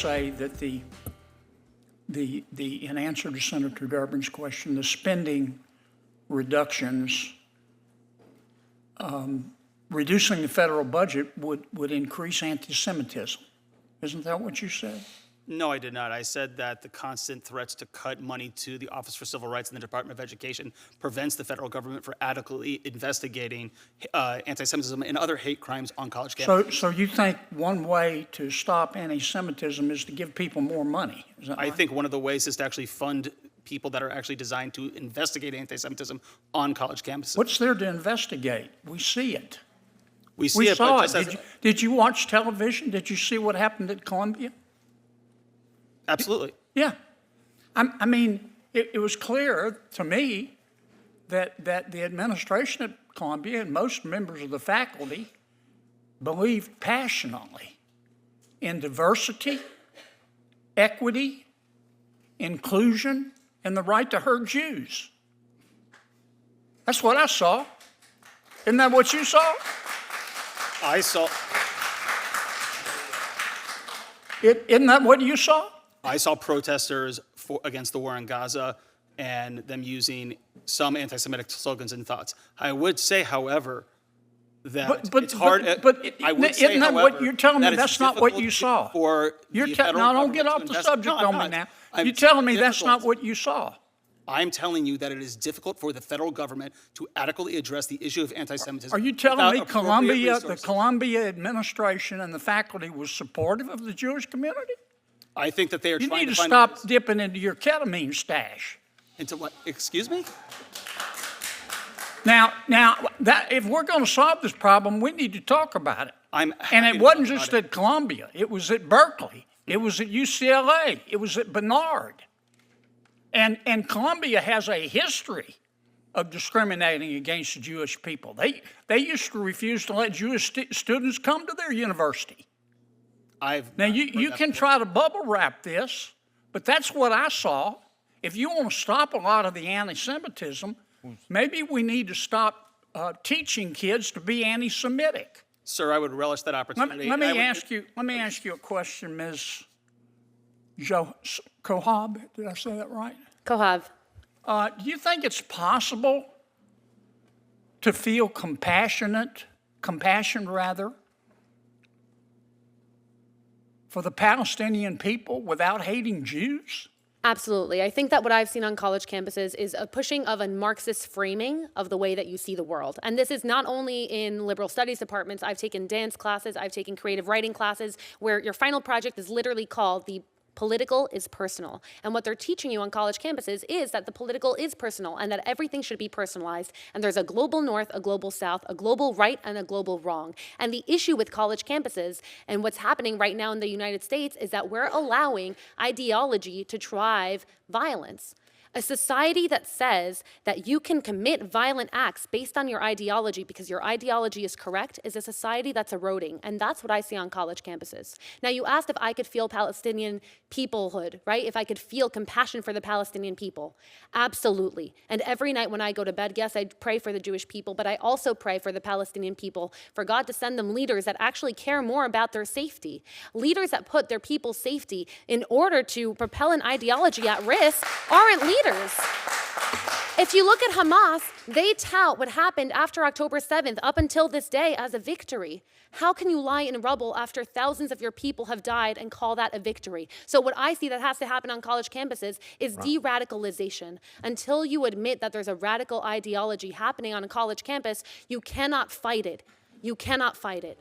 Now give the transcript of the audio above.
say that in answer to Senator Durbin's question, the spending reductions, reducing the federal budget would increase anti-Semitism. Isn't that what you said? No, I did not. I said that the constant threats to cut money to the Office for Civil Rights and the Department of Education prevents the federal government from adequately investigating anti-Semitism and other hate crimes on college campuses. So you think one way to stop anti-Semitism is to give people more money? Is that I right? think one of the ways is to actually fund people that are actually designed to investigate anti-Semitism on college campuses. What's there to investigate? We see it. We see We it, saw but it. just as, Did you watch television? Did you see what happened at Columbia? absolutely. Yeah. I mean, it was clear to me that the administration at Columbia and most members of the faculty believed passionately in diversity, equity, inclusion, and the right to hurt Jews. That's what I saw. Isn't that what you saw? I saw Isn't that what you saw? protesters against the war in Gaza and them using some anti-Semitic slogans and thoughts. I would say, however, that it's hard. I would say, isn't that however, what you're telling me? that it's that's not what you difficult saw. For You're the federal now don't get government off to the subject No, on I'm me not. now. I'm You're telling me that's difficult. not what you saw. I'm telling you that it is difficult for the federal government to adequately address the issue of anti-Semitism. Are you telling me without appropriate the resources. Columbia administration and the faculty was supportive of the Jewish community? I think that they are You trying need to find stop dipping into your ketamine stash. into what? Excuse me? Now, that if we're going to solve this problem, we need to talk about it. I'm And happy it to wasn't talk just about it. at Columbia. It was at Berkeley. It was at UCLA. It was at Barnard. And Columbia has a history of discriminating against the Jewish people. They used to refuse to let Jewish students come to their university. Now, you can try to bubble wrap this, but that's what I saw. If you want to stop a lot of the anti-Semitism, maybe we need to stop teaching kids to be anti-Semitic. Sir, I would relish that opportunity. Let me ask you a question, Ms. Kohab. Did I say that right? Kohav. Do you think it's possible to feel compassion for the Palestinian people without hating Jews? Absolutely. I think that what I've seen on college campuses is a pushing of a Marxist framing of the way that you see the world. And this is not only in liberal studies departments. I've taken dance classes, I've taken creative writing classes, where your final project is literally called the political is personal. And what they're teaching you on college campuses is that the political is personal and that everything should be personalized. And there's a global north, a global south, a global right, and a global wrong. And the issue with college campuses and what's happening right now in the United States is that we're allowing ideology to drive violence. A society that says that you can commit violent acts based on your ideology because your ideology is correct is a society that's eroding. And that's what I see on college campuses. Now, you asked if I could feel Palestinian peoplehood, right? If I could feel compassion for the Palestinian people. Absolutely. And every night when I go to bed, yes, I pray for the Jewish people, but I also pray for the Palestinian people, for God to send them leaders that actually care more about their safety. Leaders that put their people's safety in order to propel an ideology at risk aren't leaders. If you look at Hamas, they tout what happened after October 7th up until this day as a victory. How can you lie in rubble after thousands of your people have died and call that a victory? So what I see that has to happen on college campuses is de-radicalization. Until you admit that there's a radical ideology happening on a college campus, you cannot fight it. You cannot fight it.